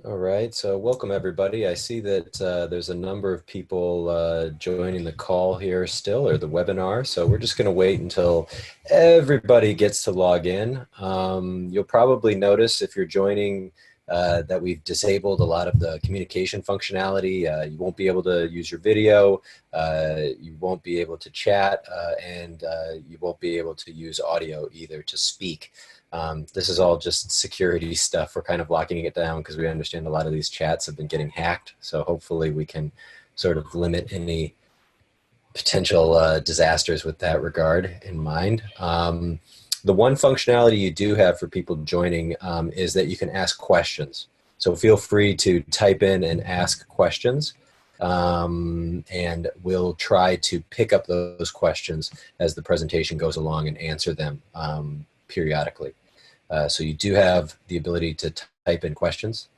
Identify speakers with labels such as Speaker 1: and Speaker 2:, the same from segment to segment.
Speaker 1: All right, so welcome everybody. I see that there's a number of people joining the call here still, or the webinar. So we're just going to wait until everybody gets to log in. You'll probably notice if you're joining that we've disabled a lot of the communication functionality. You won't be able to use your video, you won't be able to chat, and you won't be able to use audio either to speak. This is all just security stuff. We're kind of locking it down because we understand a lot of these chats have been getting hacked. So hopefully we can sort of limit any potential disasters with that regard in mind. The one functionality you do have for people joining is that you can ask questions. So feel free to type in and ask questions. And we'll try to pick up those questions as the presentation goes along and answer them periodically. So you do have the ability to type in questions.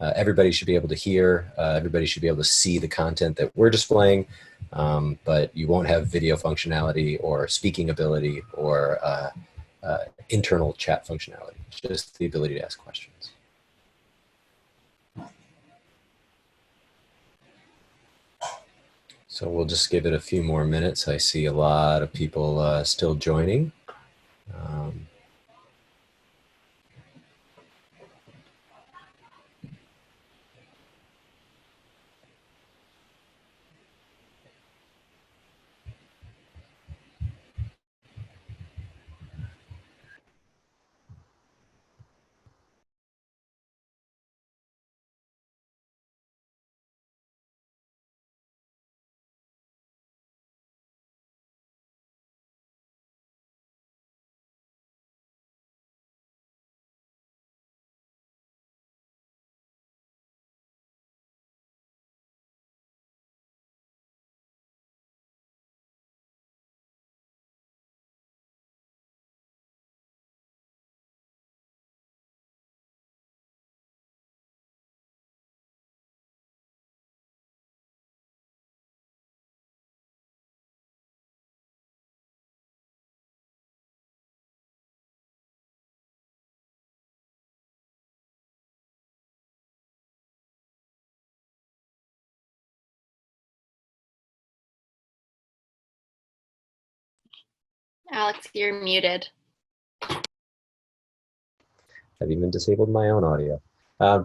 Speaker 1: Everybody should be able to hear, everybody should be able to see the content that we're displaying, but you won't have video functionality or speaking ability or internal chat functionality, just the ability to ask questions. So we'll just give it a few more minutes. I see a lot of people still joining.
Speaker 2: Alex, you're muted.
Speaker 1: I've even disabled my own audio.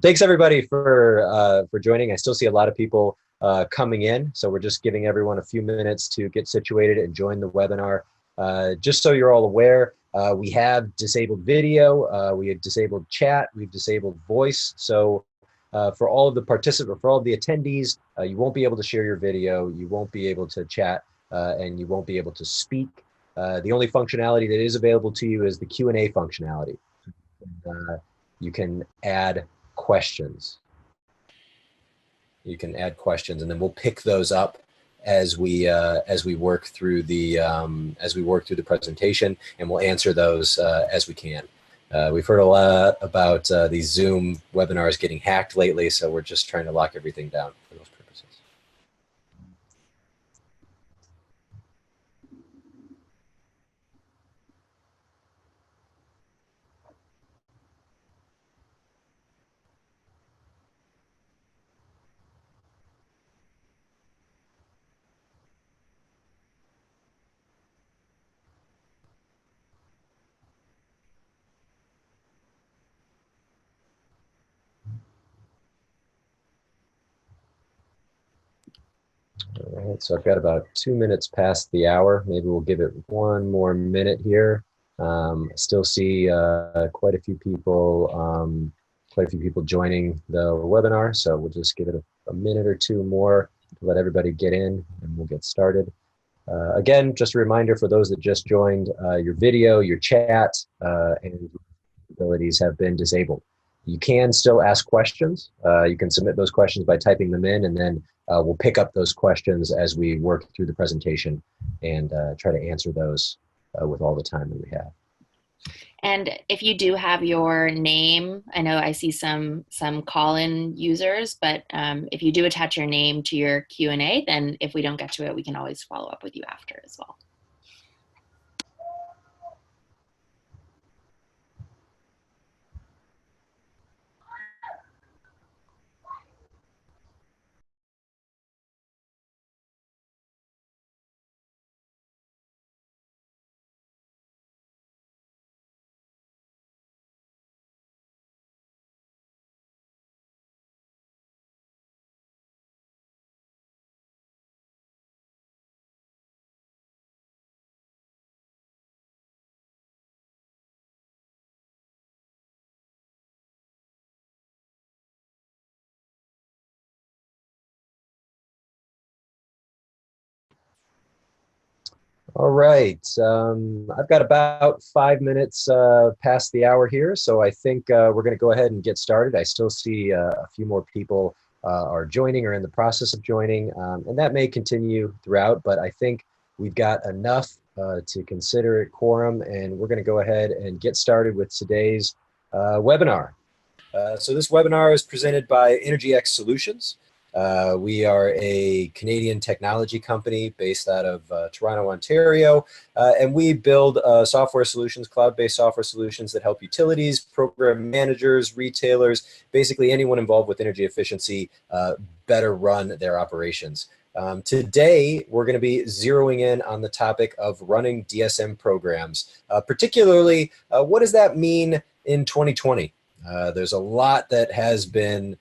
Speaker 1: Thanks everybody for joining. I still see a lot of people coming in, so we're just giving everyone a few minutes to get situated and join the webinar. Just so you're all aware, we have disabled video, we have disabled chat, we've disabled voice. So for all of the participants, for all of the attendees, you won't be able to share your video, you won't be able to chat, and you won't be able to speak. The only functionality that is available to you is the Q&A functionality. You can add questions. You can add questions, and then we'll pick those up as we work through the presentation, and we'll answer those as we can. We've heard a lot about these Zoom webinars getting hacked lately, so we're just trying to lock everything down for those purposes. All right, so I've got about 2 minutes past the hour. Maybe we'll give it one more minute here. I still see quite a few people joining the webinar, so we'll just give it a minute or two more to let everybody get in, and we'll get started. Again, just a reminder for those that just joined, your video, your chat, and abilities have been disabled. You can still ask questions. You can submit those questions by typing them in, and then we'll pick up those questions as we work through the presentation and try to answer those with all the time that we have.
Speaker 2: And if you do have your name, I know I see some call-in users, but if you do attach your name to your Q&A, then if we don't get to it, we can always follow up with you after as well.
Speaker 1: All right. I've got about 5 minutes past the hour here, so I think we're going to go ahead and get started. I still see a few more people are joining or in the process of joining, and that may continue throughout, but I think we've got enough to consider it quorum, and we're going to go ahead and get started with today's webinar. So this webinar is presented by EnergyX Solutions. We are a Canadian technology company based out of Toronto, Ontario, and we build software solutions, cloud-based software solutions that help utilities, program managers, retailers, basically anyone involved with energy efficiency better run their operations. Today, we're going to be zeroing in on the topic of running DSM programs, particularly what does that mean in 2020? There's a lot that has been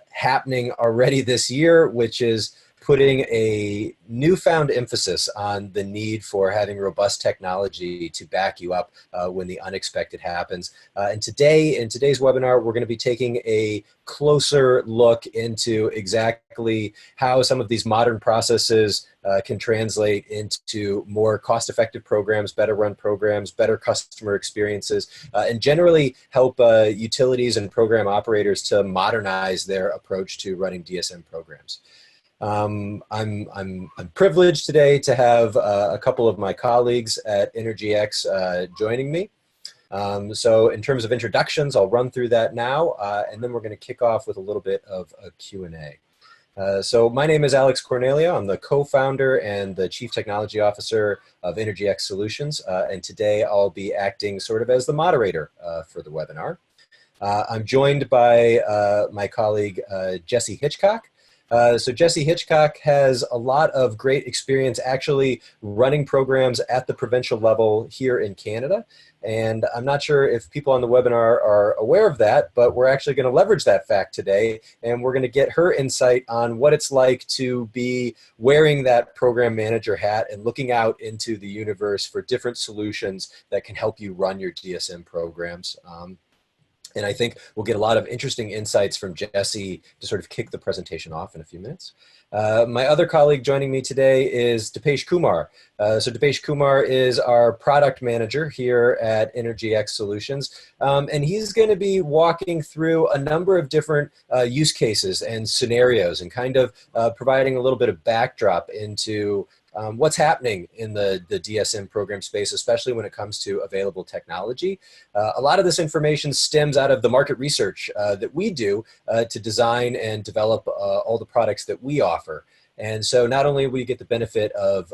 Speaker 1: happening already this year, which is putting a newfound emphasis on the need for having robust technology to back you up when the unexpected happens. And today, in today's webinar, we're going to be taking a closer look into exactly how some of these modern processes can translate into more cost-effective programs, better run programs, better customer experiences, and generally help utilities and program operators to modernize their approach to running DSM programs. I'm privileged today to have a couple of my colleagues at EnergyX joining me. So in terms of introductions, I'll run through that now, and then we're going to kick off with a little bit of a Q&A. So my name is Alex Corneglio. I'm the co-founder and the chief technology officer of EnergyX Solutions, and today I'll be acting sort of as the moderator for the webinar. I'm joined by my colleague, Jesse Hitchcock. So Jesse Hitchcock has a lot of great experience actually running programs at the provincial level here in Canada. And I'm not sure if people on the webinar are aware of that, but we're actually going to leverage that fact today. And we're going to get her insight on what it's like to be wearing that program manager hat and looking out into the universe for different solutions that can help you run your DSM programs. And I think we'll get a lot of interesting insights from Jesse to sort of kick the presentation off in a few minutes. My other colleague joining me today is Deepesh Kumar. So Deepesh Kumar is our product manager here at EnergyX Solutions. And he's going to be walking through a number of different use cases and scenarios and kind of providing a little bit of backdrop into what's happening in the DSM program space, especially when it comes to available technology. A lot of this information stems out of the market research that we do to design and develop all the products that we offer. And so not only will you get the benefit of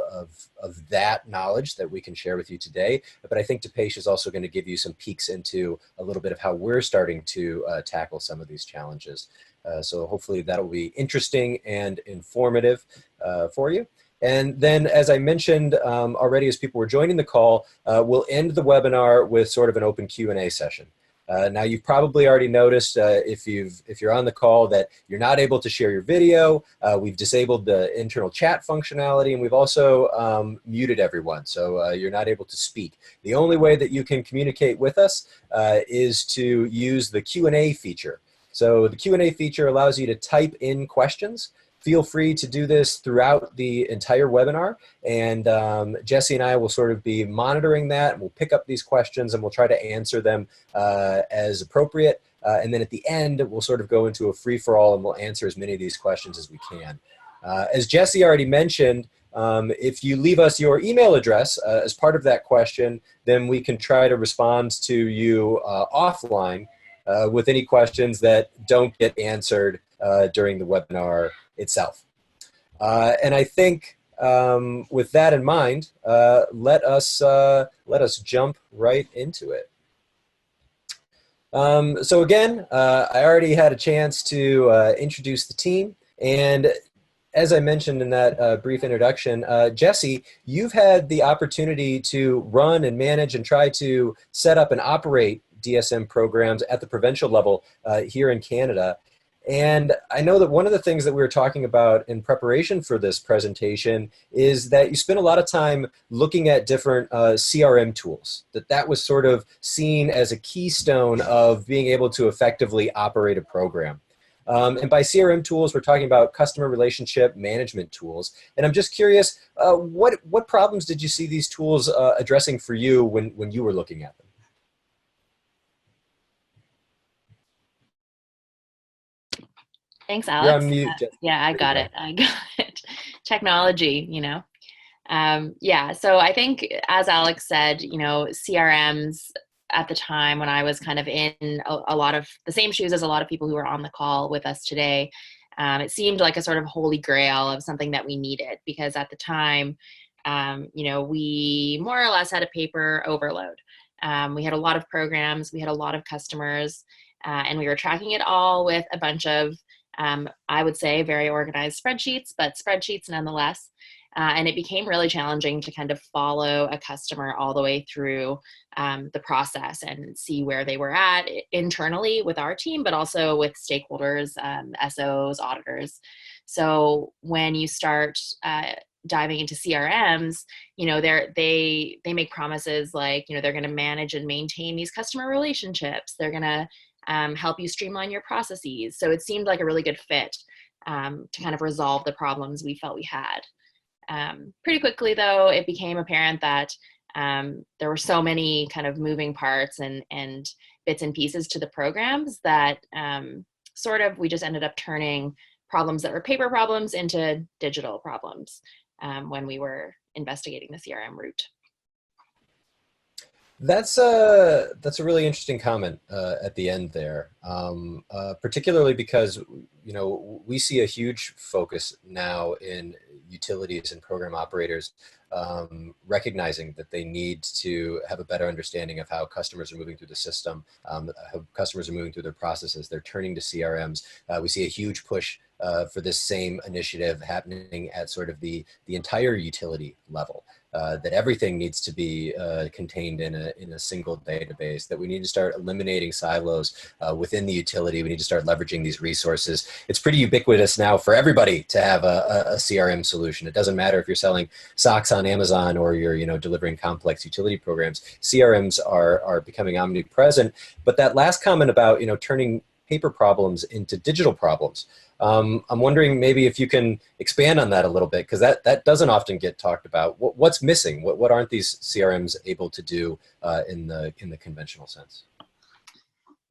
Speaker 1: that knowledge that we can share with you today, but I think Deepesh is also going to give you some peeks into a little bit of how we're starting to tackle some of these challenges. So hopefully that'll be interesting and informative for you. And then, as I mentioned already as people were joining the call, we'll end the webinar with sort of an open Q&A session. Now, you've probably already noticed if you're on the call that you're not able to share your video. We've disabled the internal chat functionality, and we've also muted everyone, so you're not able to speak. The only way that you can communicate with us is to use the Q&A feature. So the Q&A feature allows you to type in questions. Feel free to do this throughout the entire webinar, and Jesse and I will sort of be monitoring that, and we'll pick up these questions and we'll try to answer them as appropriate, and then at the end we'll sort of go into a free-for-all and we'll answer as many of these questions as we can. As Jesse already mentioned, if you leave us your email address as part of that question, then we can try to respond to you offline with any questions that don't get answered during the webinar itself. And I think with that in mind, let us jump right into it. So again, I already had a chance to introduce the team, and as I mentioned in that brief introduction, Jesse, you've had the opportunity to run and manage and try to set up and operate DSM programs at the provincial level here in Canada. And I know that one of the things that we were talking about in preparation for this presentation is that you spent a lot of time looking at different CRM tools, that was sort of seen as a keystone of being able to effectively operate a program. And by CRM tools, we're talking about customer relationship management tools. And I'm just curious, what problems did you see these tools addressing for you when you were looking at them?
Speaker 2: Thanks,
Speaker 1: You're
Speaker 2: Alex.
Speaker 1: on mute,
Speaker 2: Yeah, I
Speaker 1: there you
Speaker 2: got
Speaker 1: go.
Speaker 2: it. I got it. Technology, yeah, so I think, as Alex said, CRMs at the time when I was kind of in a lot of the same shoes as a lot of people who are on the call with us today, it seemed like a sort of holy grail of something that we needed because at the time, we more or less had a paper overload. We had a lot of programs, we had a lot of customers, and we were tracking it all with a bunch of, I would say, very organized spreadsheets, but spreadsheets nonetheless. And it became really challenging to kind of follow a customer all the way through the process and see where they were at internally with our team, but also with stakeholders, SOs, auditors. So when you start diving into CRMs, they make promises like, they're going to manage and maintain these customer relationships. They're going to help you streamline your processes. So it seemed like a really good fit to kind of resolve the problems we felt we had. Pretty quickly, though, it became apparent that there were so many kind of moving parts and bits and pieces to the programs that we just ended up turning problems that were paper problems into digital problems when we were investigating the CRM route.
Speaker 1: That's a really interesting comment at the end there, particularly because we see a huge focus now in utilities and program operators recognizing that they need to have a better understanding of how customers are moving through the system, how customers are moving through their processes. They're turning to CRMs. We see a huge push for this same initiative happening at sort of the entire utility level. That everything needs to be contained in a single database, that we need to start eliminating silos within the utility. We need to start leveraging these resources. It's pretty ubiquitous now for everybody to have a CRM solution. It doesn't matter if you're selling socks on Amazon or you're delivering complex utility programs. CRMs are becoming omnipresent. But that last comment about turning paper problems into digital problems, I'm wondering maybe if you can expand on that a little bit, because that doesn't often get talked about. What's missing? What aren't these CRMs able to do in the conventional sense?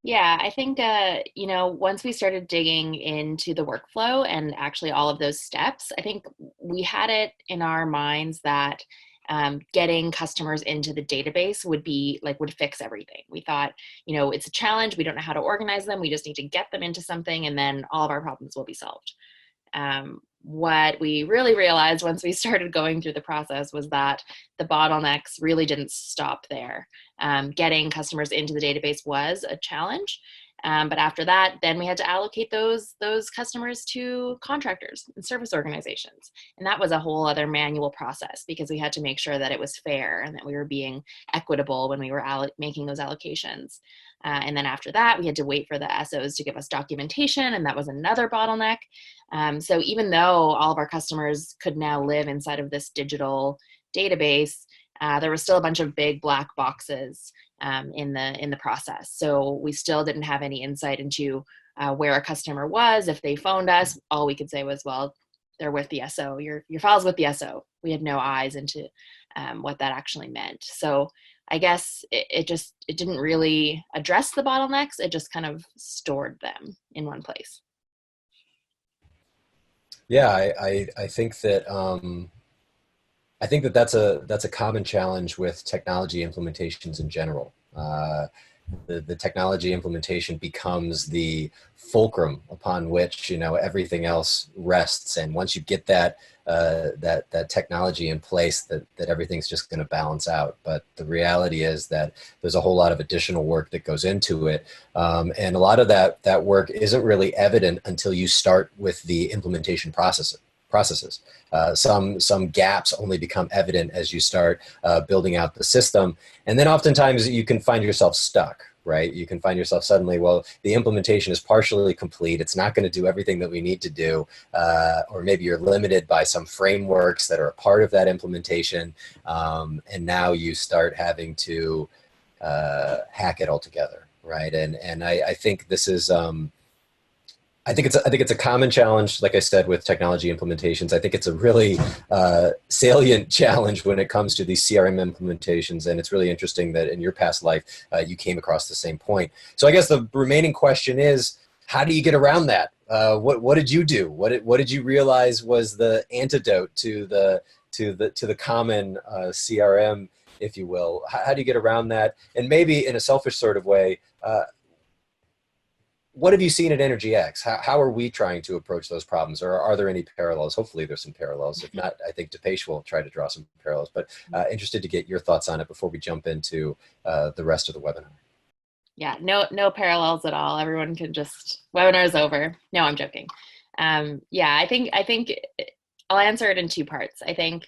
Speaker 2: Yeah, I think, once we started digging into the workflow and actually all of those steps, I think we had it in our minds that getting customers into the database would fix everything. We thought, it's a challenge. We don't know how to organize them. We just need to get them into something and then all of our problems will be solved. What we really realized once we started going through the process was that the bottlenecks really didn't stop there. Getting customers into the database was a challenge. But after that, then we had to allocate those customers to contractors and service organizations. And that was a whole other manual process because we had to make sure that it was fair and that we were being equitable when we were making those allocations. And then after that, we had to wait for the SOs to give us documentation, and that was another bottleneck. So even though all of our customers could now live inside of this digital database, there was still a bunch of big black boxes in the process. So we still didn't have any insight into where a customer was. If they phoned us, all we could say was, well, they're with the SO. Your file's with the SO. We had no eyes into what that actually meant. So I guess it didn't really address the bottlenecks. It just kind of stored them in one place.
Speaker 1: Yeah, I think that that's a common challenge with technology implementations in general. The technology implementation becomes the fulcrum upon which everything else rests, and once you get that technology in place, that everything's just going to balance out. But the reality is that there's a whole lot of additional work that goes into it, and a lot of that work isn't really evident until you start with the implementation processes. Some gaps only become evident as you start building out the system. And then oftentimes you can find yourself stuck, right? You can find yourself suddenly, well, the implementation is partially complete. It's not going to do everything that we need to do. Or maybe you're limited by some frameworks that are a part of that implementation. And now you start having to hack it all together, right? And I think this is, I think it's a common challenge, like I said, with technology implementations. I think it's a really salient challenge when it comes to these CRM implementations, and it's really interesting that in your past life you came across the same point. So I guess the remaining question is, how do you get around that? What did you do? What did you realize was the antidote to the common CRM, if you will? How do you get around that? And maybe in a selfish sort of way. What have you seen at EnergyX? How are we trying to approach those problems? Or are there any parallels? Hopefully there's some parallels. If not, I think Deepesh will try to draw some parallels, but interested to get your thoughts on it before we jump into the rest of the webinar.
Speaker 2: Yeah, no parallels at all. Everyone can just, webinar's over. No, I'm joking. Yeah, I think I'll answer it in two parts. I think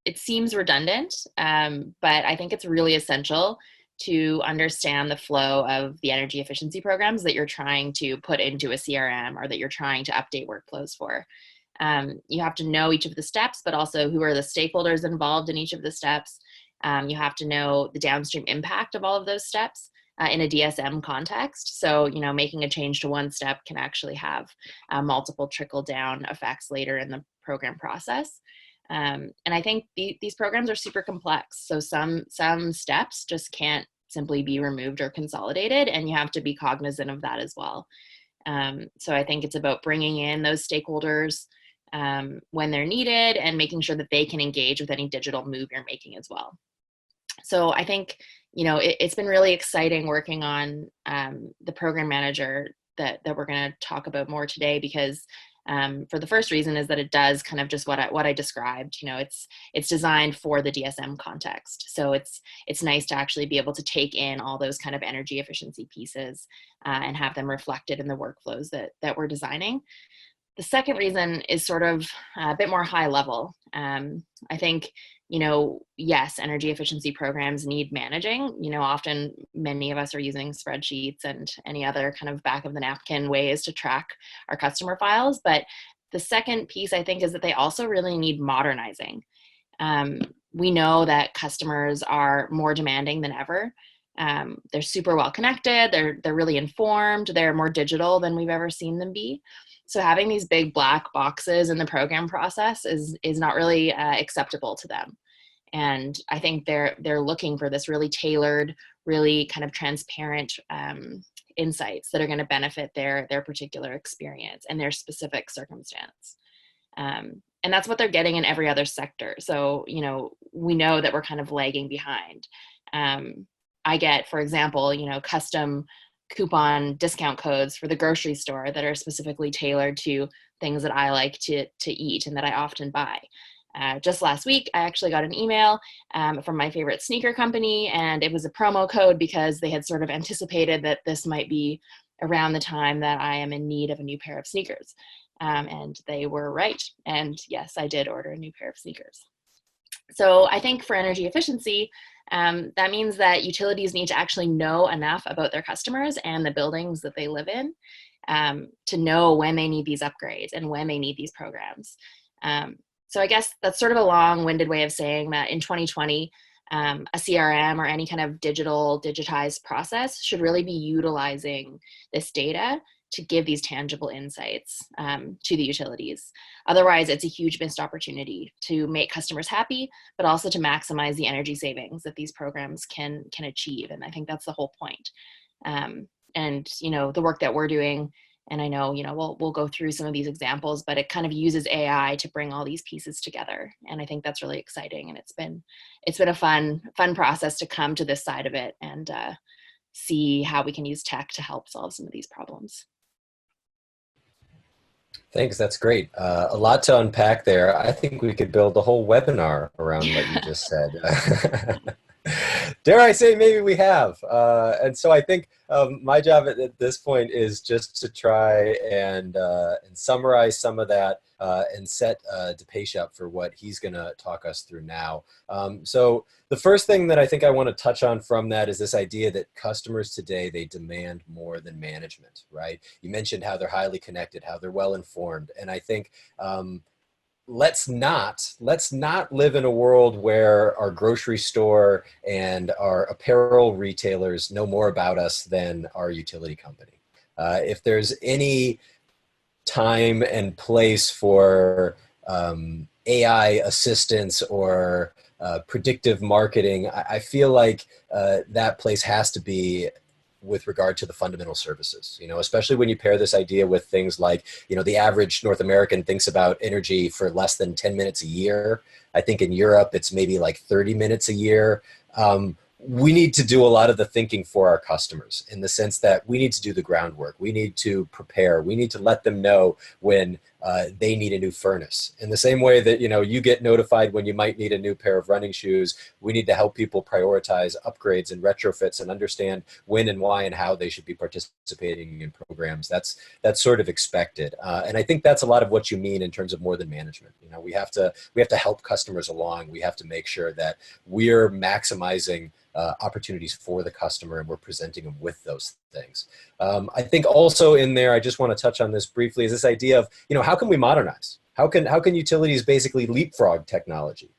Speaker 2: it seems redundant, but I think it's really essential to understand the flow of the energy efficiency programs that you're trying to put into a CRM or that you're trying to update workflows for. You have to know each of the steps, but also who are the stakeholders involved in each of the steps. You have to know the downstream impact of all of those steps in a DSM context. So, making a change to one step can actually have multiple trickle down effects later in the program process. And I think these programs are super complex. So some steps just can't simply be removed or consolidated, and you have to be cognizant of that as well. So I think it's about bringing in those stakeholders when they're needed and making sure that they can engage with any digital move you're making as well. So I think, it's been really exciting working on the program manager that we're going to talk about more today, because for the first reason is that it does kind of just what I described. It's designed for the DSM context. So it's nice to actually be able to take in all those kind of energy efficiency pieces and have them reflected in the workflows that we're designing. The second reason is sort of a bit more high level. I think, yes, energy efficiency programs need managing. Often many of us are using spreadsheets and any other kind of back of the napkin ways to track our customer files. But the second piece, I think, is that they also really need modernizing. We know that customers are more demanding than ever. They're super well connected. They're really informed. They're more digital than we've ever seen them be. So having these big black boxes in the program process is not really acceptable to them. And I think they're looking for this really tailored, really kind of transparent insights that are going to benefit their particular experience and their specific circumstance. And that's what they're getting in every other sector. So, we know that we're kind of lagging behind. I get, for example, custom coupon discount codes for the grocery store that are specifically tailored to things that I like to eat and that I often buy. Just last week, I actually got an email from my favorite sneaker company, and it was a promo code because they had sort of anticipated that this might be around the time that I am in need of a new pair of sneakers. And they were right. And yes, I did order a new pair of sneakers. So I think for energy efficiency, that means that utilities need to actually know enough about their customers and the buildings that they live in to know when they need these upgrades and when they need these programs. So I guess that's sort of a long-winded way of saying that in 2020, a CRM or any kind of digitized process should really be utilizing this data to give these tangible insights to the utilities. Otherwise, it's a huge missed opportunity to make customers happy, but also to maximize the energy savings that these programs can achieve. And I think that's the whole point. And, the work that we're doing, and I know, we'll go through some of these examples, but it kind of uses AI to bring all these pieces together. And I think that's really exciting. And it's been a fun process to come to this side of it and see how we can use tech to help solve some of these problems.
Speaker 1: Thanks, that's great. A lot to unpack there. I think we could build a whole webinar around what you just said. Dare I say, maybe we have. And so I think my job at this point is just to try and summarize some of that and set Deepesh up for what he's going to talk us through now. So the first thing that I think I want to touch on from that is this idea that customers today, they demand more than management, right? You mentioned how they're highly connected, how they're well informed. And I think let's not live in a world where our grocery store and our apparel retailers know more about us than our utility company. If there's any time and place for AI assistance or predictive marketing. I feel like that place has to be with regard to the fundamental services, especially when you pair this idea with things like, the average North American thinks about energy for less than 10 minutes a year. I think in Europe, it's maybe like 30 minutes a year. We need to do a lot of the thinking for our customers in the sense that we need to do the groundwork. We need to prepare. We need to let them know when they need a new furnace. In the same way that, you get notified when you might need a new pair of running shoes, we need to help people prioritize upgrades and retrofits and understand when and why and how they should be participating in programs. That's sort of expected. And I think that's a lot of what you mean in terms of more than management. We have to help customers along. We have to make sure that we're maximizing opportunities for the customer, and we're presenting them with those things. I think also in there, I just want to touch on this briefly, is this idea of, how can we modernize? How can utilities basically leapfrog technology?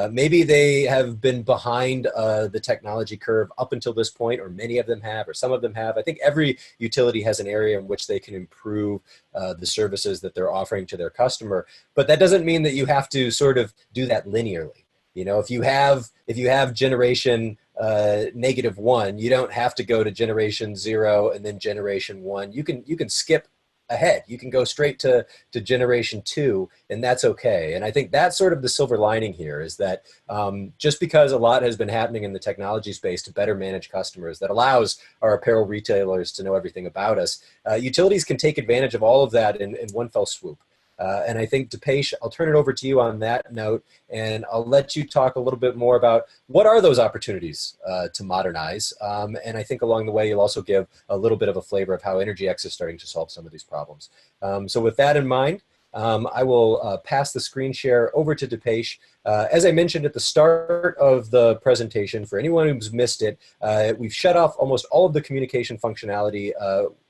Speaker 1: Maybe they have been behind the technology curve up until this point, or many of them have, or some of them have. I think every utility has an area in which they can improve the services that they're offering to their customer. But that doesn't mean that you have to sort of do that linearly. If you have generation -1, you don't have to go to generation 0 and then generation 1. You can skip ahead. You can go straight to generation 2, and that's okay. And I think that's sort of the silver lining here, is that just because a lot has been happening in the technology space to better manage customers, that allows our apparel retailers to know everything about us, utilities can take advantage of all of that in one fell swoop. And I think, Deepesh, I'll turn it over to you on that note, and I'll let you talk a little bit more about what are those opportunities to modernize. And I think along the way, you'll also give a little bit of a flavor of how EnergyX is starting to solve some of these problems. So with that in mind, I will pass the screen share over to Deepesh. As I mentioned at the start of the presentation, for anyone who's missed it, we've shut off almost all of the communication functionality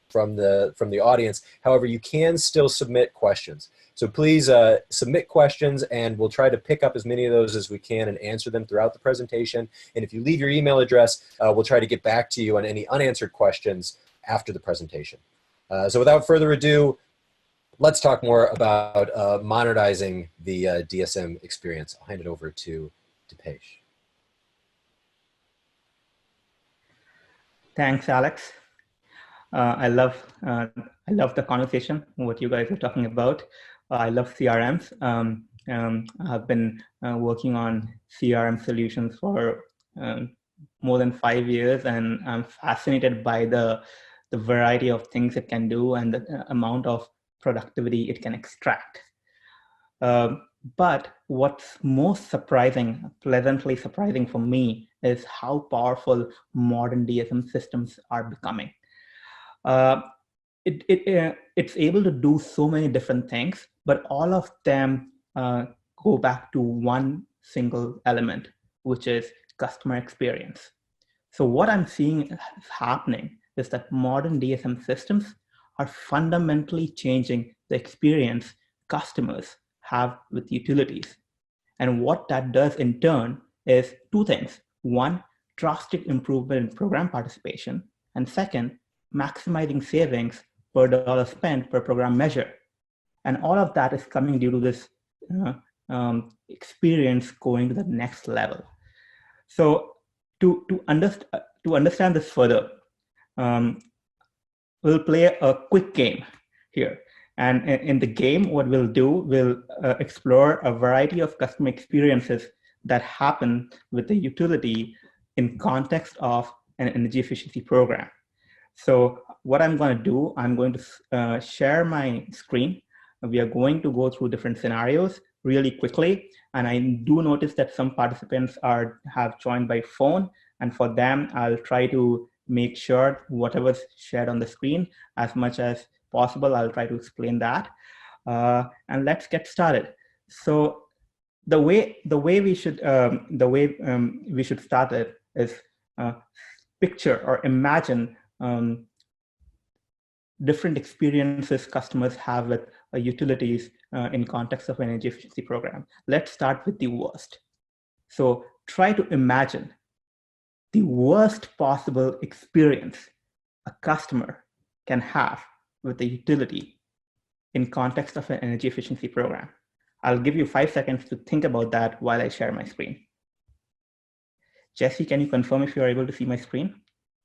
Speaker 1: from the audience. However, you can still submit questions. So please submit questions, and we'll try to pick up as many of those as we can and answer them throughout the presentation. And if you leave your email address, we'll try to get back to you on any unanswered questions after the presentation. So without further ado, let's talk more about modernizing the DSM experience. I'll hand it over to Deepesh.
Speaker 3: Thanks, Alex. I love the conversation, what you guys are talking about. I love CRMs. I've been working on CRM solutions for more than 5 years, and I'm fascinated by the variety of things it can do and the amount of productivity it can extract. But what's most surprising, pleasantly surprising for me, is how powerful modern DSM systems are becoming. It's able to do so many different things, but all of them go back to one single element, which is customer experience. So what I'm seeing happening is that modern DSM systems are fundamentally changing the experience customers have with utilities. And what that does in turn is two things. One, drastic improvement in program participation. And second, maximizing savings per dollar spent per program measure. And all of that is coming due to this experience going to the next level. So to understand this further, we'll play a quick game here. And in the game, what we'll do, we'll explore a variety of customer experiences that happen with the utility in context of an energy efficiency program. So what I'm going to do, I'm going to share my screen. We are going to go through different scenarios really quickly. And I do notice that some participants have joined by phone. And for them, I'll try to make sure whatever's shared on the screen, as much as possible, I'll try to explain that. And let's get started. So the way we should start it is picture or imagine different experiences customers have with utilities in context of an energy efficiency program. Let's start with the worst. So try to imagine the worst possible experience a customer can have with the utility in context of an energy efficiency program? I'll give you 5 seconds to think about that while I share my screen. Jesse, can you confirm if you're able to see my screen?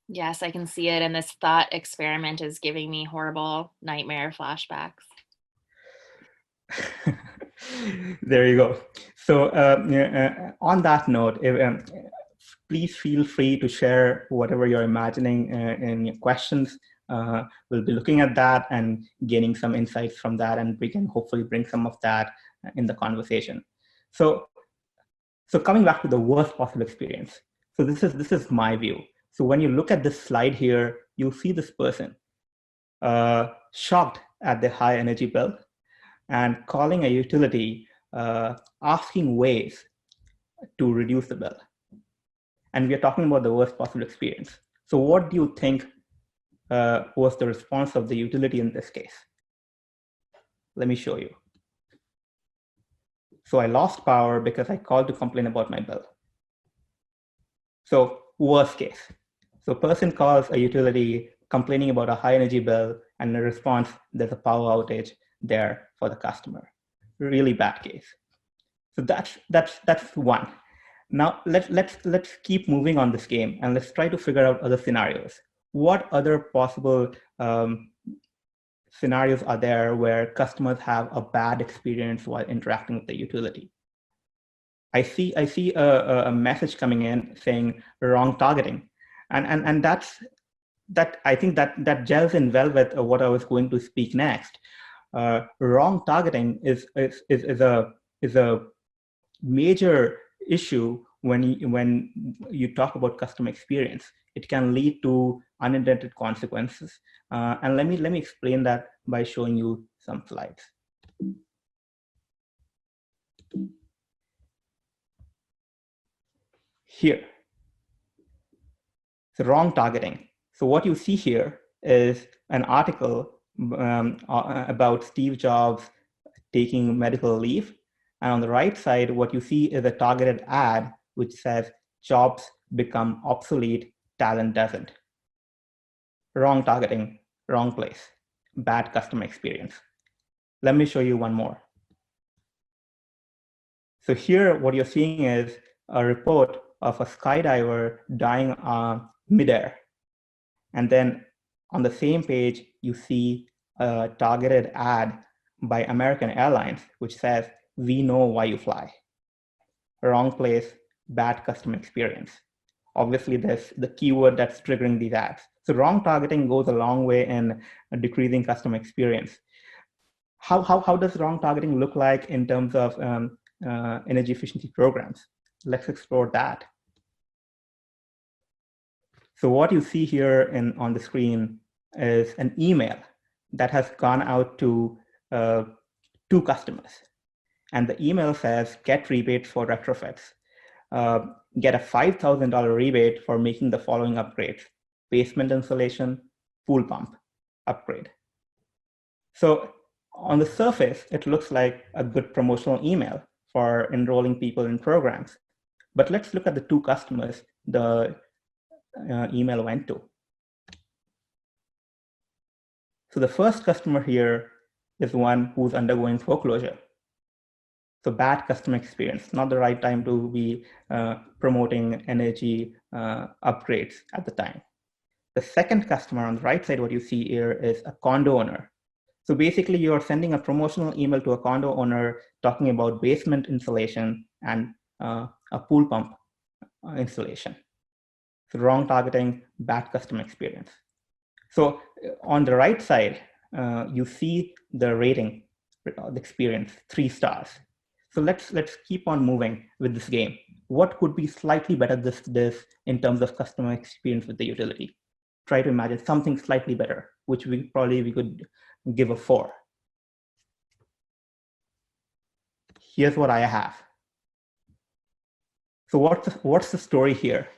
Speaker 2: Yes, I can see it. And this thought experiment is giving me horrible nightmare flashbacks.
Speaker 3: There you go. So on that note, please feel free to share whatever you're imagining in your questions. We'll be looking at that and gaining some insights from that, and we can hopefully bring some of that in the conversation. So coming back to the worst possible experience. So this is my view. So when you look at this slide here, you'll see this person shocked at the high energy bill and calling a utility, asking ways to reduce the bill. And we are talking about the worst possible experience. So what do you think was the response of the utility in this case? Let me show you. So I lost power because I called to complain about my bill. So worst case. So person calls a utility complaining about a high energy bill, and in response, there's a power outage there for the customer. Really bad case. So that's one. Now let's keep moving on this game, and let's try to figure out other scenarios. What other possible scenarios are there where customers have a bad experience while interacting with the utility? I see a message coming in saying wrong targeting, and that I think that gels in well with what I was going to speak next. Wrong targeting is a major issue when you talk about customer experience. It can lead to unintended consequences, and let me explain that by showing you some slides. Here, the wrong targeting. So what you see here is an article about Steve Jobs taking medical leave. And on the right side, what you see is a targeted ad which says, jobs become obsolete, talent doesn't. Wrong targeting, wrong place, bad customer experience. Let me show you one more. So here, what you're seeing is a report of a skydiver dying midair. And then on the same page, you see a targeted ad by American Airlines, which says, we know why you fly. Wrong place, bad customer experience. Obviously, there's the keyword that's triggering these ads. So wrong targeting goes a long way in decreasing customer experience. How does wrong targeting look like in terms of energy efficiency programs? Let's explore that. So what you see here on the screen is an email that has gone out to 2 customers. And the email says, get rebates for retrofits. Get a $5,000 rebate for making the following upgrades: basement insulation, pool pump upgrade. So on the surface, it looks like a good promotional email for enrolling people in programs. But let's look at the 2 customers the email went to. So the first customer here is one who's undergoing foreclosure. So bad customer experience, not the right time to be promoting energy upgrades at the time. The second customer on the right side, what you see here is a condo owner. So basically you're sending a promotional email to a condo owner talking about basement insulation and a pool pump installation. So wrong targeting, bad customer experience. So on the right side, you see the rating, the experience, 3 stars. So let's keep on moving with this game. What could be slightly better this in terms of customer experience with the utility? Try to imagine something slightly better, which we could give a 4. Here's what I have. So what's the story here?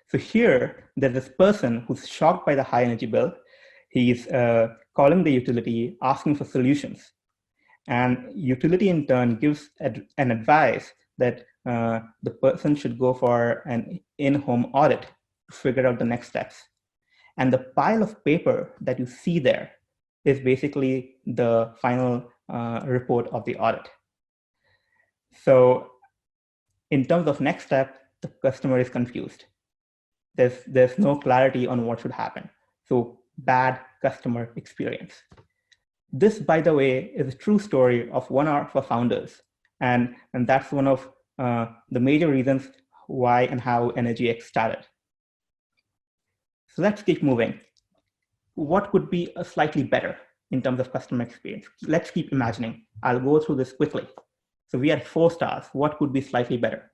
Speaker 3: So here, there's this person who's shocked by the high energy bill. He's calling the utility, asking for solutions. And utility in turn gives an advice that the person should go for an in-home audit to figure out the next steps. And the pile of paper that you see there is basically the final report of the audit. So in terms of next step, the customer is confused. There's no clarity on what should happen. So bad customer experience. This, by the way, is a true story of one of our founders. And that's one of the major reasons why and how EnergyX started. So let's keep moving. What could be a slightly better in terms of customer experience? Let's keep imagining. I'll go through this quickly. So we had 4 stars. What could be slightly better?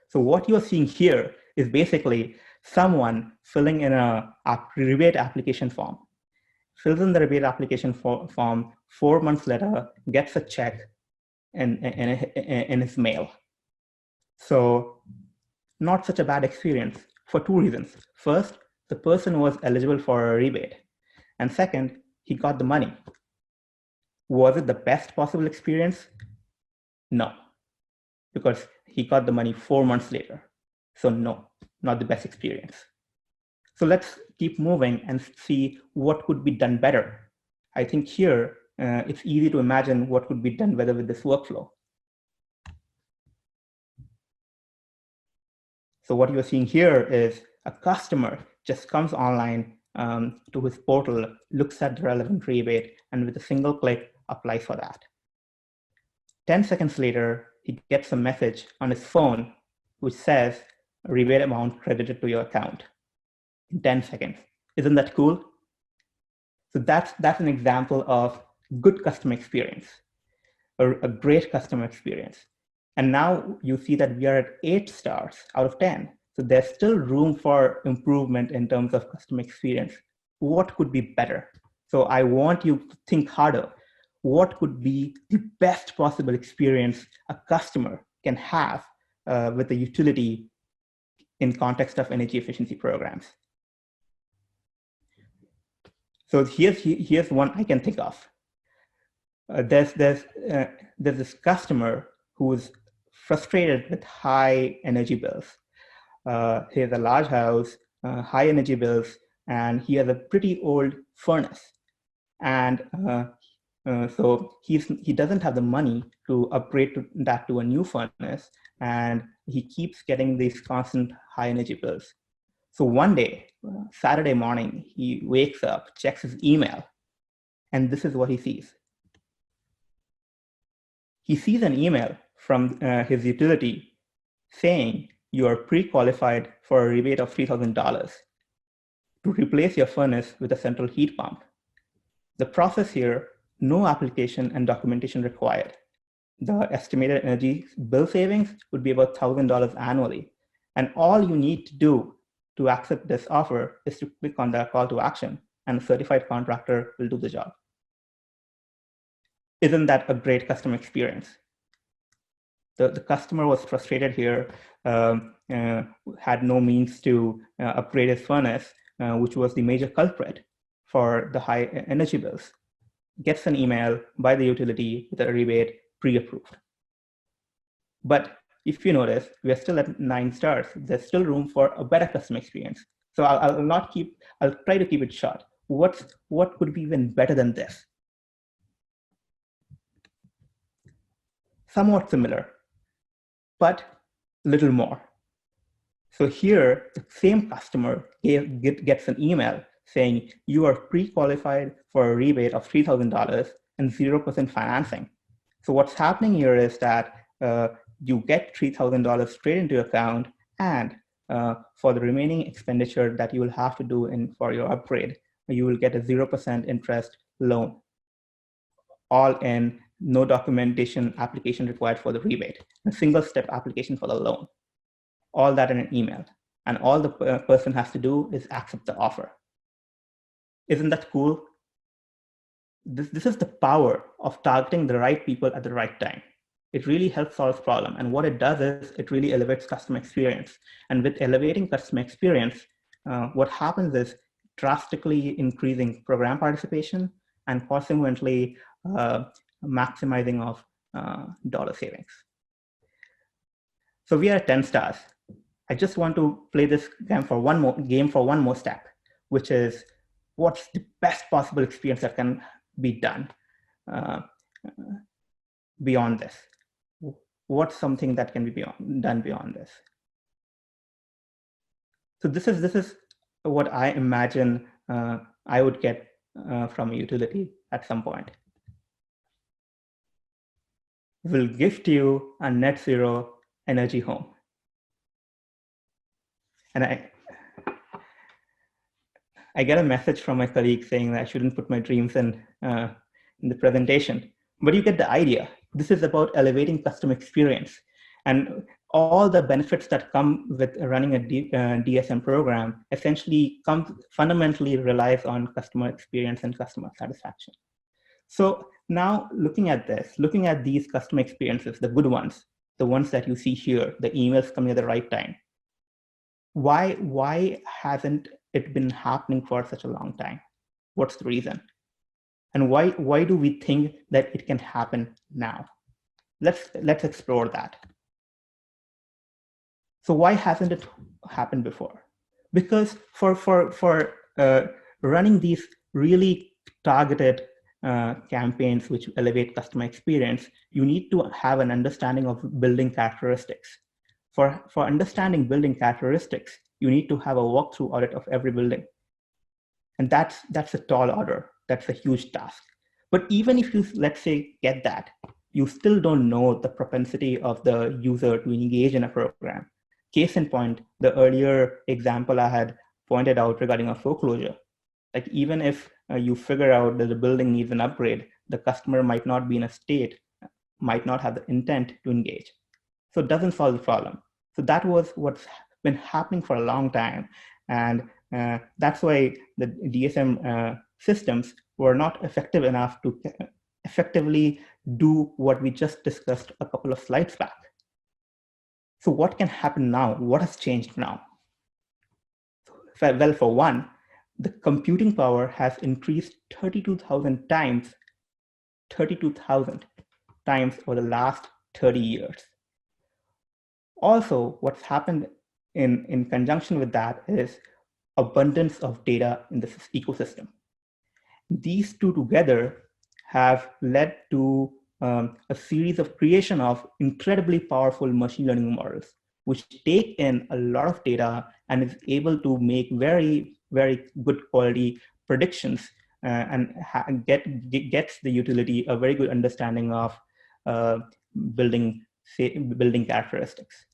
Speaker 3: So what you're seeing here is basically someone filling in a rebate application form, fills in the rebate application form, 4 months later, gets a check in his mail. So not such a bad experience for 2 reasons. First, the person was eligible for a rebate. And second, he got the money. Was it the best possible experience? No, because he got the money 4 months later. So no, not the best experience. So let's keep moving and see what could be done better. I think here, it's easy to imagine what could be done better with this workflow. So what you're seeing here is a customer just comes online to his portal, looks at the relevant rebate, and with a single click, applies for that. 10 seconds later, he gets a message on his phone which says rebate amount credited to your account in 10 seconds. Isn't that cool? So that's an example of good customer experience, or a great customer experience. And now you see that we are at 8 stars out of 10. So there's still room for improvement in terms of customer experience. What could be better? So I want you to think harder. What could be the best possible experience a customer can have with a utility in context of energy efficiency programs? So here's one I can think of. There's this customer who's frustrated with high energy bills. He has a large house, high energy bills, and he has a pretty old furnace. And so he doesn't have the money to upgrade that to a new furnace, and he keeps getting these constant high energy bills. So one day, Saturday morning, he wakes up, checks his email, and this is what he sees. He sees an email from his utility saying you are pre-qualified for a rebate of $3,000 to replace your furnace with a central heat pump. The process here, no application and documentation required. The estimated energy bill savings would be about $1,000 annually. And all you need to do to accept this offer is to click on the call to action, and a certified contractor will do the job. Isn't that a great customer experience? The customer was frustrated here, had no means to upgrade his furnace, which was the major culprit for the high energy bills. Gets an email by the utility with a rebate pre-approved. But if you notice, we are still at 9 stars. There's still room for a better customer experience. So I'll try to keep it short. What could be even better than this? Somewhat similar, but a little more. So here, the same customer gets an email saying you are pre-qualified for a rebate of $3,000 and 0% financing. So what's happening here is that you get $3,000 straight into your account, and for the remaining expenditure that you will have to do for your upgrade, you will get a 0% interest loan. All in, no documentation application required for the rebate, a single step application for the loan. All that in an email. And all the person has to do is accept the offer. Isn't that cool? This is the power of targeting the right people at the right time. It really helps solve problem. And what it does is it really elevates customer experience. And with elevating customer experience, what happens is drastically increasing program participation and consequently maximizing of dollar savings. So we are at 10 stars. I just want to play this game for one more step. which is what's the best possible experience that can be done beyond this? What's something that can be done beyond this? So this is what I imagine I would get from a utility at some point. Will gift you a net zero energy home. And I get a message from my colleague saying that I shouldn't put my dreams in the presentation, but you get the idea. This is about elevating customer experience, and all the benefits that come with running a DSM program essentially fundamentally relies on customer experience and customer satisfaction. So now looking at these customer experiences, the good ones, the ones that you see here, the emails coming at the right time, why hasn't it been happening for such a long time? What's the reason? And why do we think that it can happen now? Let's explore that. So why hasn't it happened before? Because for running these really targeted campaigns which elevate customer experience, you need to have an understanding of building characteristics. For understanding building characteristics, you need to have a walkthrough audit of every building. And that's a tall order. That's a huge task. But even if you, let's say, get that, you still don't know the propensity of the user to engage in a program. Case in point, the earlier example I had pointed out regarding a foreclosure. Like even if you figure out that the building needs an upgrade, the customer might not be in a state, might not have the intent to engage. So it doesn't solve the problem. So that was what's been happening for a long time. And that's why the DSM systems were not effective enough to effectively do what we just discussed a couple of slides back. So what can happen now? What has changed now? Well, for one, the computing power has increased 32,000 times, 32,000 times over the last 30 years. Also, what's happened in conjunction with that is abundance of data in the ecosystem. These two together have led to a series of creation of incredibly powerful machine learning models, which take in a lot of data and is able to make very, very good quality predictions and gets the utility a very good understanding of building characteristics.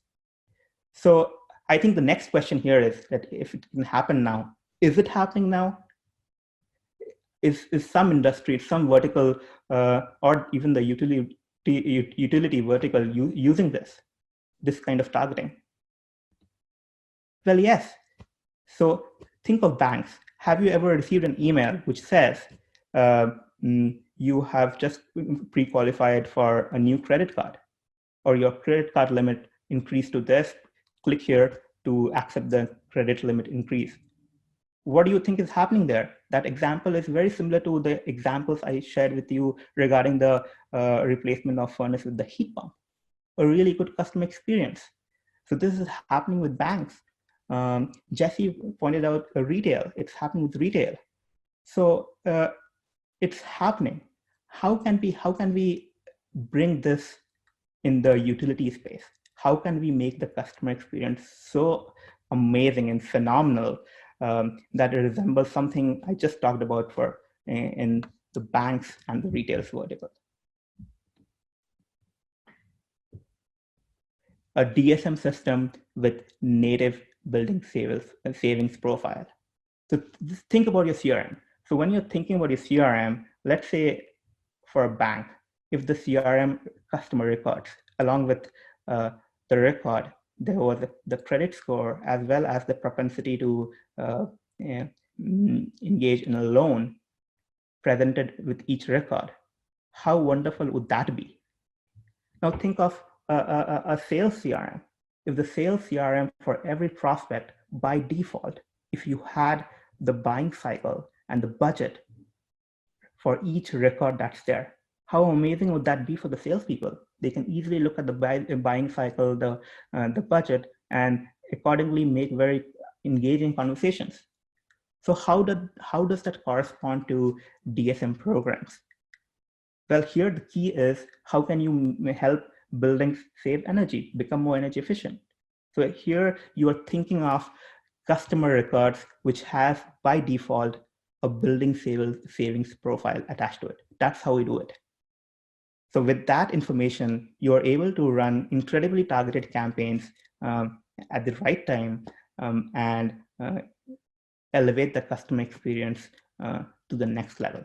Speaker 3: So I think the next question here is that if it can happen now, is it happening now? Is some industry, some vertical, or even the utility vertical using this kind of targeting? Well, yes. So think of banks. Have you ever received an email which says you have just pre-qualified for a new credit card, or your credit card limit increased to this? Click here to accept the credit limit increase. What do you think is happening there? That example is very similar to the examples I shared with you regarding the replacement of furnace with the heat pump. A really good customer experience. So this is happening with banks. Jesse pointed out retail. It's happening with retail. So it's happening. How can we bring this in the utility space? How can we make the customer experience so amazing and phenomenal that it resembles something I just talked about in the banks and the retail vertical? A DSM system with native building savings profile. So just think about your CRM. So when you're thinking about your CRM, let's say for a bank, if the CRM customer records, along with the record, there was the credit score as well as the propensity to engage in a loan presented with each record. How wonderful would that be? Now think of a sales CRM. If the sales CRM for every prospect by default, if you had the buying cycle and the budget for each record that's there, how amazing would that be for the salespeople? They can easily look at the buying cycle, the budget, and accordingly make very engaging conversations. So how does that correspond to DSM programs? Well, here the key is how can you help buildings save energy, become more energy efficient? So here you are thinking of customer records, which have by default a building savings profile attached to it. That's how we do it. So with that information, you are able to run incredibly targeted campaigns at the right time and elevate the customer experience to the next level.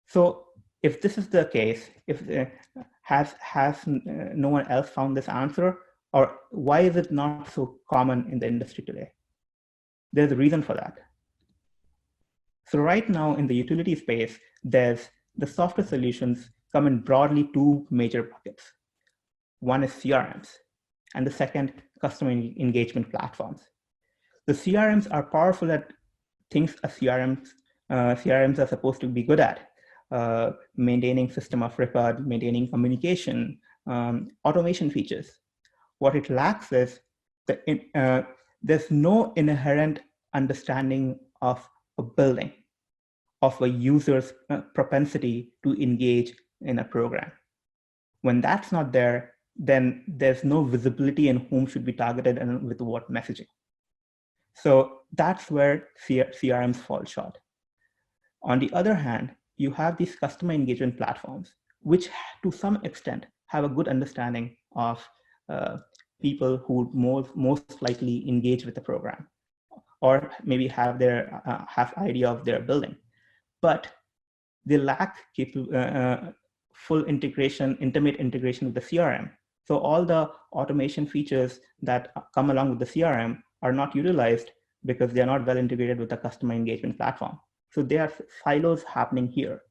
Speaker 3: So if this is the case, if has no one else found this answer, or why is it not so common in the industry today? There's a reason for that. So right now in the utility space, there's the software solutions come in broadly two major buckets. One is CRMs, and the second, customer engagement platforms. The CRMs are powerful at things a CRMs are supposed to be good at. Maintaining system of record, maintaining communication, automation features. What it lacks is there's no inherent understanding of a building, of a user's propensity to engage in a program. When that's not there, then there's no visibility in whom should be targeted and with what messaging. So that's where CRMs fall short. On the other hand, you have these customer engagement platforms, which to some extent have a good understanding of people who most likely engage with the program, or maybe have idea of their building, but they lack full integration, intimate integration with the CRM. So all the automation features that come along with the CRM are not utilized because they are not well integrated with the customer engagement platform. So there are silos happening here.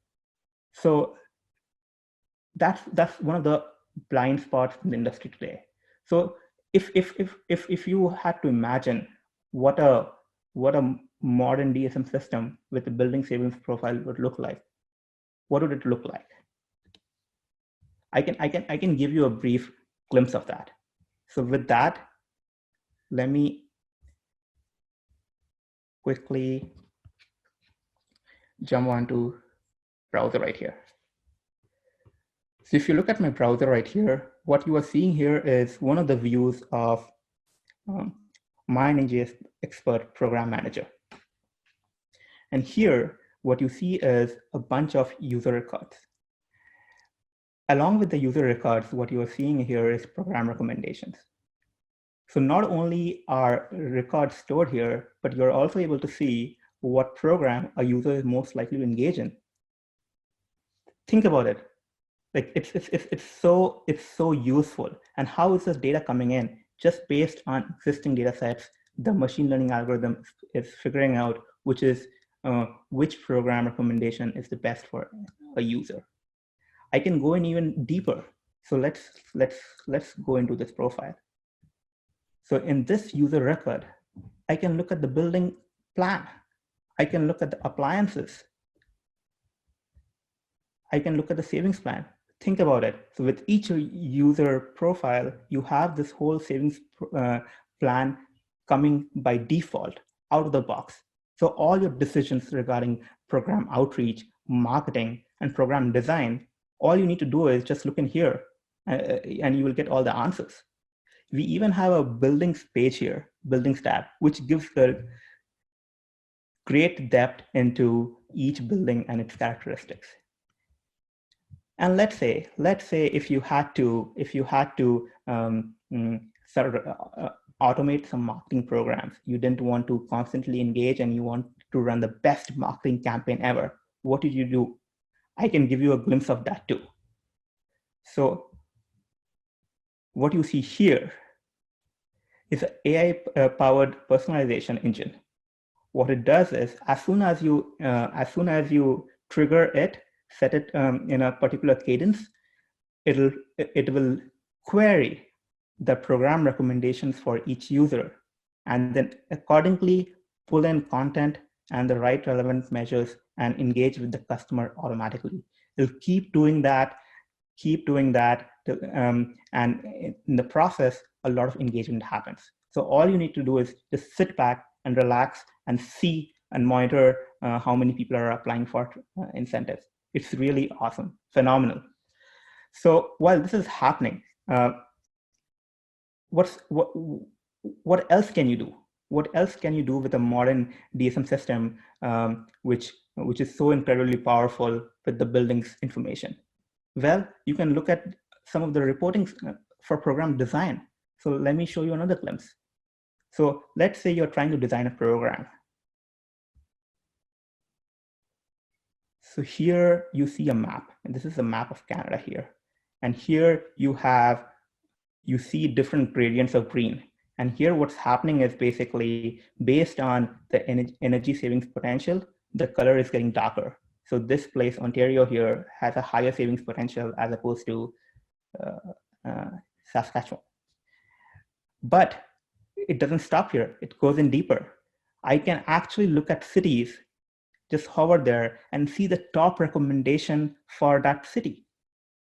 Speaker 3: So that's one of the blind spots in the industry today. So if you had to imagine what a modern DSM system with a building savings profile would look like, what would it look like? I can give you a brief glimpse of that. So with that, let me quickly jump onto browser right here. So if you look at my browser right here, what you are seeing here is one of the views of my EnergyX Expert Program Manager. And here, what you see is a bunch of user records. Along with the user records, what you are seeing here is program recommendations. So not only are records stored here, but you're also able to see what program a user is most likely to engage in. Think about it. Like it's so useful. And how is this data coming in? Just based on existing data sets, the machine learning algorithm is figuring out which program recommendation is the best for a user. I can go in even deeper. So let's go into this profile. So in this user record, I can look at the building plan. I can look at the appliances. I can look at the savings plan. Think about it. So with each user profile, you have this whole savings plan coming by default out of the box. So all your decisions regarding program outreach, marketing, and program design, all you need to do is just look in here and you will get all the answers. We even have a buildings page here, buildings tab, which gives the great depth into each building and its characteristics. And let's say if you had to automate some marketing programs, you didn't want to constantly engage and you want to run the best marketing campaign ever, what did you do? I can give you a glimpse of that too. So what you see here is an AI-powered personalization engine. What it does is, as soon as you trigger it, set it in a particular cadence, it will query the program recommendations for each user, and then accordingly pull in content and the right relevant measures and engage with the customer automatically. It'll keep doing that, and in the process, a lot of engagement happens. So all you need to do is just sit back and relax and see and monitor how many people are applying for incentives. It's really awesome, phenomenal. So while this is happening, what else can you do? What else can you do with a modern DSM system, which is so incredibly powerful with the building's information? Well, you can look at some of the reporting for program design. So let me show you another glimpse. So let's say you're trying to design a program. So here you see a map, and this is a map of Canada here. And here you see different gradients of green. And here what's happening is basically based on the energy savings potential, the color is getting darker. So this place, Ontario here, has a higher savings potential as opposed to Saskatchewan. But it doesn't stop here, it goes in deeper. I can actually look at cities, just hover there and see the top recommendation for that city.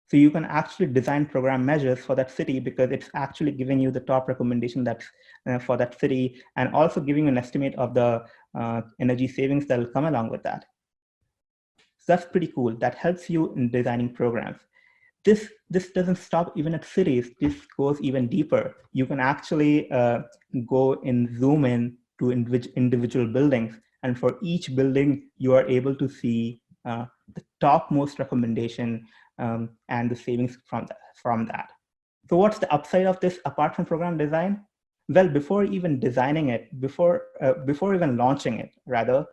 Speaker 3: So you can actually design program measures for that city because it's actually giving you the top recommendation that's for that city, and also giving you an estimate of the energy savings that will come along with that. So that's pretty cool. That helps you in designing programs. This doesn't stop even at cities. This goes even deeper. You can actually go and zoom in to individual buildings. And for each building, you are able to see the topmost recommendation and the savings from that. So what's the upside of this apart from program design? Well, before even designing it, before even launching it, rather,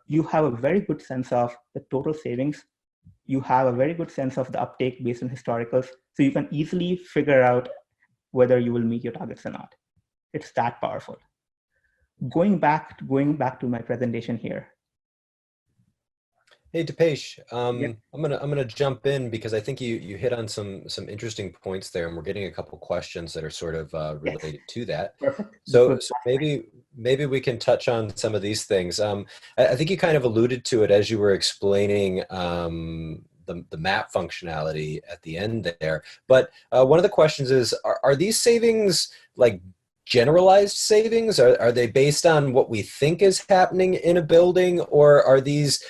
Speaker 3: you have a very good sense of the total savings. You have a very good sense of the uptake based on historicals. So you can easily figure out whether you will meet your targets or not. It's that powerful. Going back to my presentation here.
Speaker 1: Hey Deepesh,
Speaker 3: Yep.
Speaker 1: I'm gonna jump in because I think you hit on some interesting points there, and we're getting a couple questions that are sort of related to that.
Speaker 3: Perfect.
Speaker 1: So maybe we can touch on some of these things. I think you kind of alluded to it as you were explaining the map functionality at the end there. But one of the questions is, are these savings like generalized savings? Are they based on what we think is happening in a building, or are these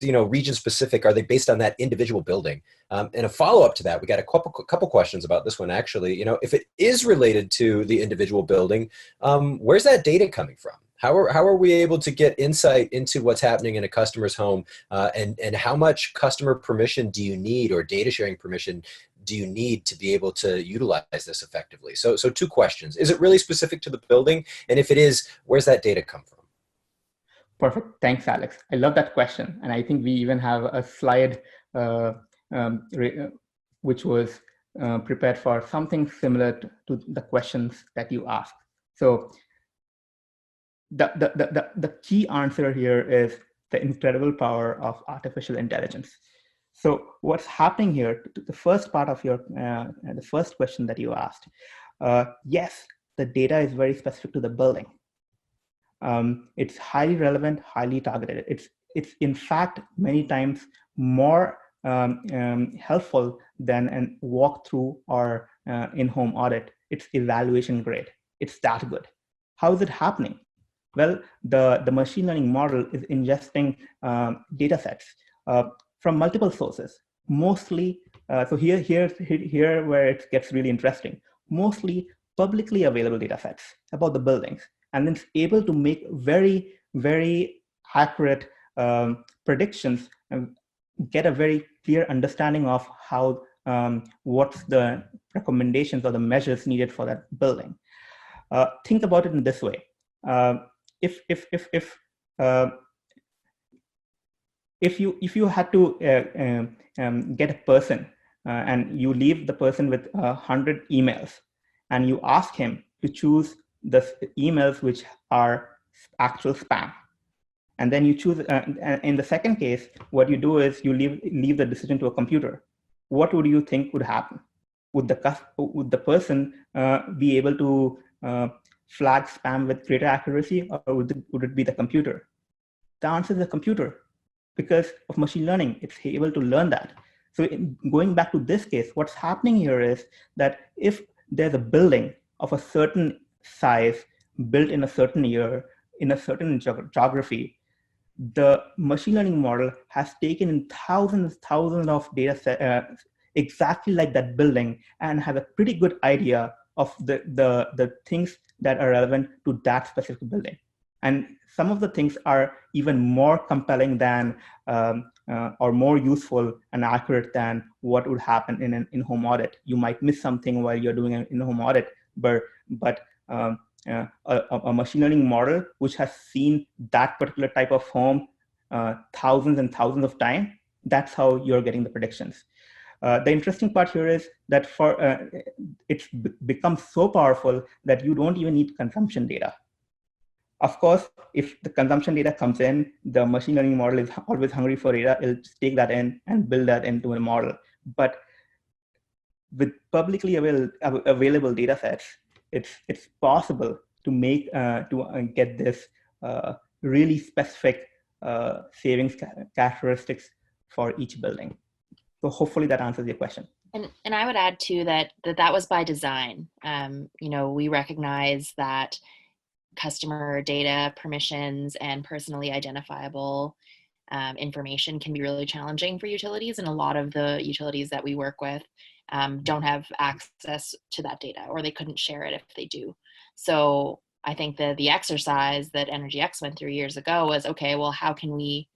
Speaker 1: region specific? Are they based on that individual building? And a follow-up to that, we got a couple questions about this one actually. If it is related to the individual building, where's that data coming from? How are we able to get insight into what's happening in a customer's home, and how much customer permission do you need, or data sharing permission do you need to be able to utilize this effectively? So two questions. Is it really specific to the building? And if it is, where's that data come from?
Speaker 3: Perfect. Thanks, Alex. I love that question. And I think we even have a slide which was prepared for something similar to the questions that you asked. So the key answer here is the incredible power of artificial intelligence. So what's happening here, the first part of the first question that you asked, yes, the data is very specific to the building. It's highly relevant, highly targeted. It's in fact many times more helpful than a walkthrough or in-home audit. It's evaluation grade. It's that good. How is it happening? Well, the machine learning model is ingesting data sets from multiple sources, mostly, so here where it gets really interesting, mostly publicly available data sets about the buildings, and then it's able to make very, very accurate predictions and get a very clear understanding of how, what's the recommendations or the measures needed for that building. Think about it in this way. If you had to get a person and you leave the person with 100 emails, and you ask him to choose the emails which are actual spam, and then you choose, in the second case, what you do is you leave the decision to a computer. What would you think would happen? Would the person be able to flag spam with greater accuracy, or would it be the computer? The answer is the computer. Because of machine learning, it's able to learn that. So going back to this case, what's happening here is that if there's a building of a certain size built in a certain year in a certain geography, the machine learning model has taken in thousands of data sets exactly like that building and have a pretty good idea of the things that are relevant to that specific building. And some of the things are even more compelling than or more useful and accurate than what would happen in an in-home audit. You might miss something while you're doing an in-home audit, but a machine learning model which has seen that particular type of home thousands and thousands of times, that's how you're getting the predictions. The interesting part here is that it's become so powerful that you don't even need consumption data. Of course, if the consumption data comes in, the machine learning model is always hungry for data. It'll just take that in and build that into a model. But with publicly available data sets, it's possible to make get this really specific savings characteristics for each building. So hopefully that answers your question.
Speaker 2: And I would add too that was by design. We recognize that customer data, permissions, and personally identifiable information can be really challenging for utilities, and a lot of the utilities that we work with don't have access to that data, or they couldn't share it if they do. So I think the exercise that EnergyX went through years ago was, okay, well, how can we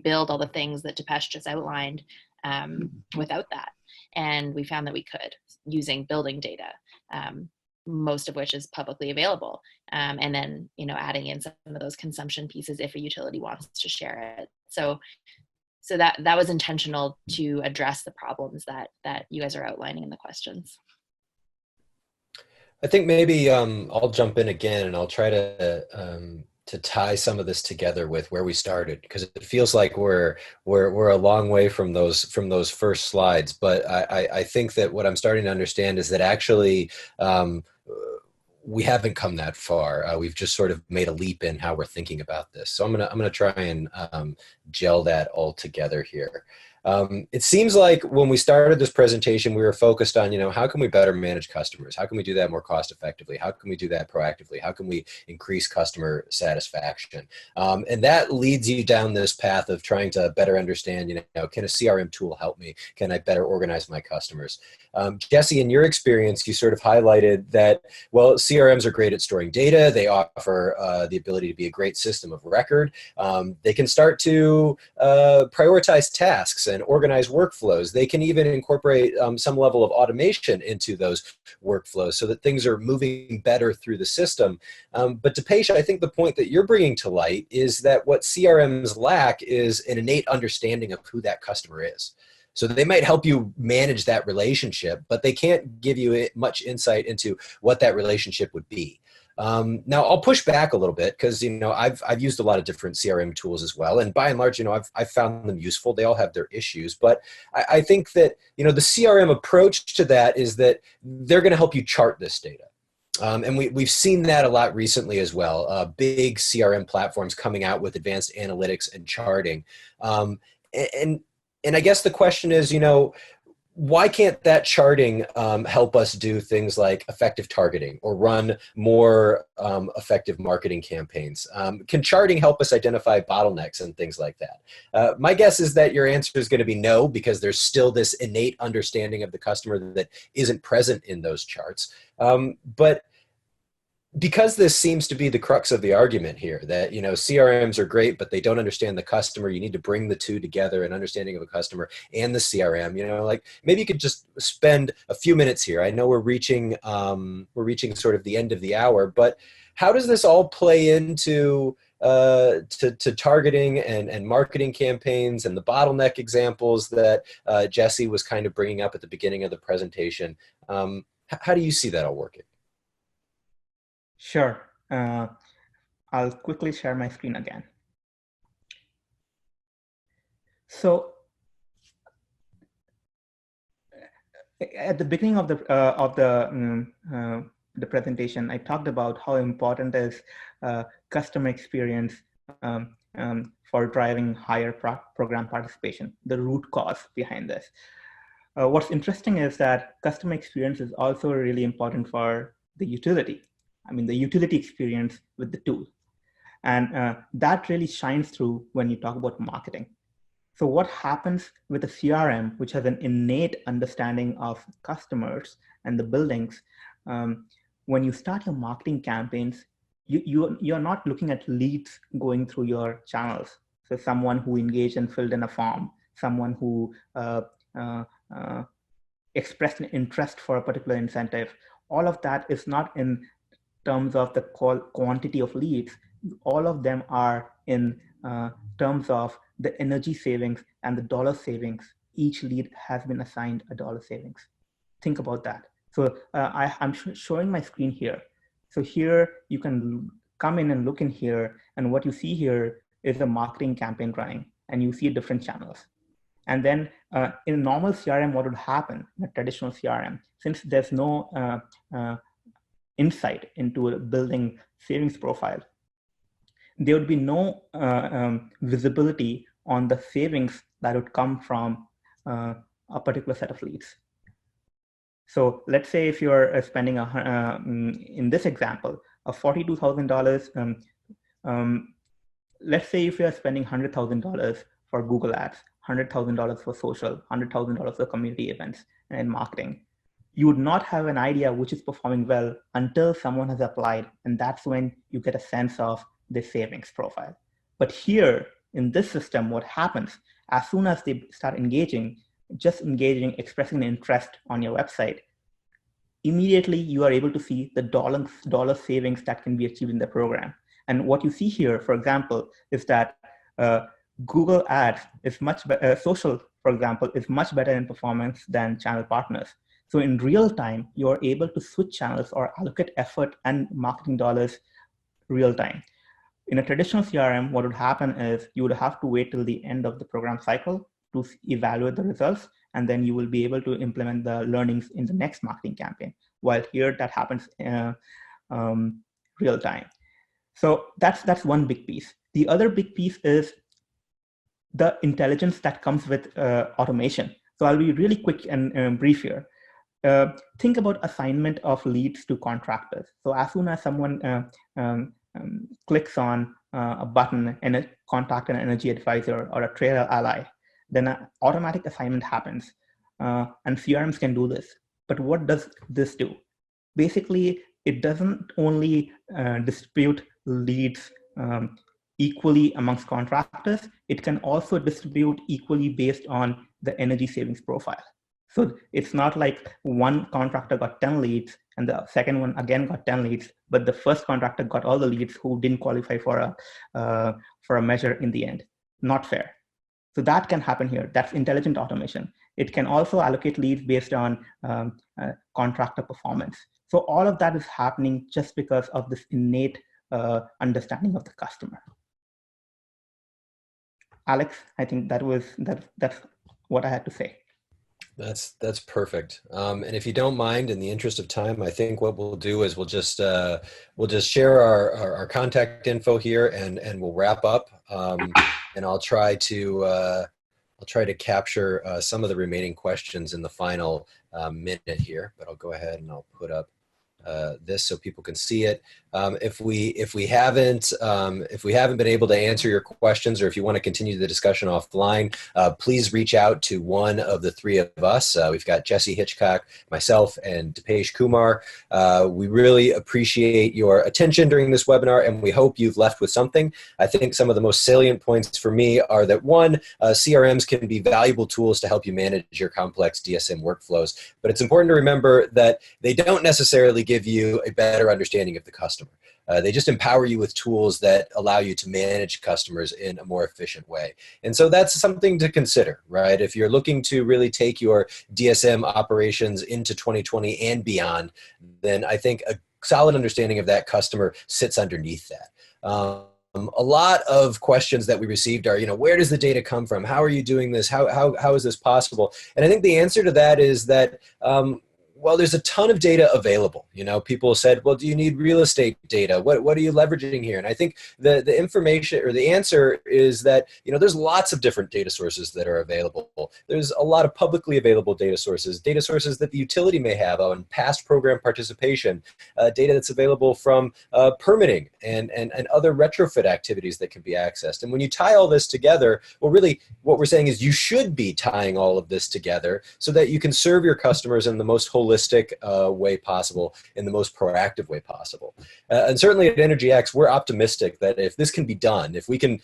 Speaker 2: build all the things that Deepesh just outlined without that? And we found that we could, using building data, most of which is publicly available, and then adding in some of those consumption pieces if a utility wants to share it. So that was intentional to address the problems that you guys are outlining in the questions.
Speaker 1: I think maybe I'll jump in again, and I'll try to tie some of this together with where we started, because it feels like we're a long way from those first slides. But I think that what I'm starting to understand is that actually we haven't come that far. We've just sort of made a leap in how we're thinking about this. So I'm gonna try and gel that all together here. It seems like when we started this presentation, we were focused on, how can we better manage customers? How can we do that more cost effectively? How can we do that proactively? How can we increase customer satisfaction? And that leads you down this path of trying to better understand, can a CRM tool help me? Can I better organize my customers? Jesse, in your experience, you sort of highlighted that, well, CRMs are great at storing data. They offer the ability to be a great system of record. They can start to prioritize tasks and organize workflows. They can even incorporate some level of automation into those workflows so that things are moving better through the system. But Deepesh, I think the point that you're bringing to light is that what CRMs lack is an innate understanding of who that customer is. So they might help you manage that relationship, but they can't give you much insight into what that relationship would be. Now I'll push back a little bit because, I've used a lot of different CRM tools as well. And by and large, I've found them useful. They all have their issues, but I think that, the CRM approach to that is that they're going to help you chart this data. And we've seen that a lot recently as well. Big CRM platforms coming out with advanced analytics and charting. And I guess the question is, why can't that charting help us do things like effective targeting or run more effective marketing campaigns? Can charting help us identify bottlenecks and things like that? My guess is that your answer is going to be no, because there's still this innate understanding of the customer that isn't present in those charts. But because this seems to be the crux of the argument here, that, CRMs are great, but they don't understand the customer. You need to bring the two together, an understanding of a customer and the CRM, like maybe you could just spend a few minutes here. I know we're reaching sort of the end of the hour, but how does this all play into to targeting and marketing campaigns and the bottleneck examples that Jesse was kind of bringing up at the beginning of the presentation? How do you see that all working?
Speaker 3: Sure. I'll quickly share my screen again. So at the beginning of the presentation, I talked about how important is customer experience for driving higher program participation, the root cause behind this. What's interesting is that customer experience is also really important for the utility. I mean, the utility experience with the tool. And that really shines through when you talk about marketing. So what happens with a CRM, which has an innate understanding of customers and the buildings, when you start your marketing campaigns, you're not looking at leads going through your channels. So someone who engaged and filled in a form, someone who expressed an interest for a particular incentive, all of that is not in terms of the quantity of leads. All of them are in terms of the energy savings and the dollar savings. Each lead has been assigned a dollar savings. Think about that. So I'm showing my screen here. So here you can come in and look in here, and what you see here is a marketing campaign running, and you see different channels. And then in a normal CRM, what would happen in a traditional CRM, since there's no insight into building savings profile, there would be no visibility on the savings that would come from a particular set of leads. So let's say if you're spending, in this example, a $42,000, let's say if you're spending $100,000 for Google Ads, $100,000 for social, $100,000 for community events and marketing, you would not have an idea which is performing well until someone has applied, and that's when you get a sense of the savings profile. But here in this system, what happens, as soon as they start engaging, expressing an interest on your website, immediately you are able to see the dollar savings that can be achieved in the program. And what you see here, for example, is that Google Ads is much better, social, for example, is much better in performance than channel partners. So in real time, you're able to switch channels or allocate effort and marketing dollars real time. In a traditional CRM, what would happen is you would have to wait till the end of the program cycle to evaluate the results, and then you will be able to implement the learnings in the next marketing campaign. While here, that happens real time. So that's one big piece. The other big piece is the intelligence that comes with automation. So I'll be really quick and brief here. Think about assignment of leads to contractors. So as soon as someone clicks on a button and contact an energy advisor or a trader ally, then an automatic assignment happens. And CRMs can do this. But what does this do? Basically, it doesn't only distribute leads equally amongst contractors, it can also distribute equally based on the energy savings profile. So it's not like one contractor got 10 leads and the second one again got 10 leads, but the first contractor got all the leads who didn't qualify for a measure in the end. Not fair. So that can happen here. That's intelligent automation. It can also allocate leads based on contractor performance. So all of that is happening just because of this innate understanding of the customer. Alex, I think that's what I had to say.
Speaker 1: That's perfect. And if you don't mind, in the interest of time, I think what we'll do is we'll just share our contact info here, and we'll wrap up. And I'll try to capture some of the remaining questions in the final minute here. But I'll go ahead and I'll put up this so people can see it. If we haven't been able to answer your questions, or if you want to continue the discussion offline, please reach out to one of the three of us. We've got Jesse Hitchcock, myself, and Deepesh Kumar. We really appreciate your attention during this webinar, and we hope you've left with something. I think some of the most salient points for me are that, one, CRMs can be valuable tools to help you manage your complex DSM workflows, but it's important to remember that they don't necessarily give you a better understanding of the customer. They just empower you with tools that allow you to manage customers in a more efficient way. And so that's something to consider, right? If you're looking to really take your DSM operations into 2020 and beyond, then I think a solid understanding of that customer sits underneath that. A lot of questions that we received are, where does the data come from? How are you doing this? How is this possible? And I think the answer to that is that, well, there's a ton of data available. People said, well, do you need real estate data? What are you leveraging here? And I think the information, or the answer is that, there's lots of different data sources that are available. There's a lot of publicly available data sources that the utility may have on past program participation, data that's available from permitting and other retrofit activities that can be accessed. And when you tie all this together, well, really what we're saying is you should be tying all of this together so that you can serve your customers in the most holistic way possible, in the most proactive way possible. And certainly at EnergyX, we're optimistic that if this can be done, if we can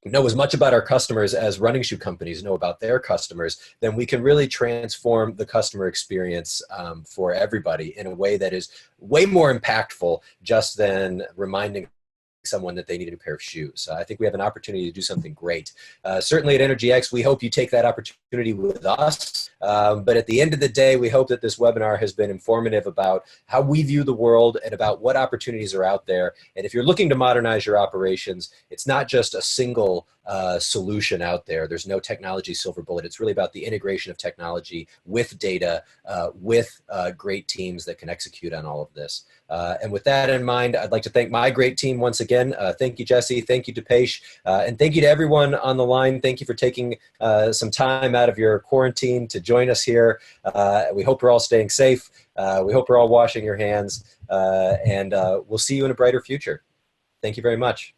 Speaker 1: know as much about our customers as running shoe companies know about their customers, then we can really transform the customer experience for everybody in a way that is way more impactful just than reminding someone that they need a pair of shoes. I think we have an opportunity to do something great. Certainly at EnergyX, we hope you take that opportunity with us. But at the end of the day, we hope that this webinar has been informative about how we view the world and about what opportunities are out there. And if you're looking to modernize your operations, it's not just a single solution out there. There's no technology silver bullet. It's really about the integration of technology with data, with great teams that can execute on all of this. And with that in mind, I'd like to thank my great team once again. Thank you, Jesse. Thank you, Deepesh. And thank you to everyone on the line. Thank you for taking some time out of your quarantine to join us here. We hope you're all staying safe. We hope you're all washing your hands. And we'll see you in a brighter future. Thank you very much.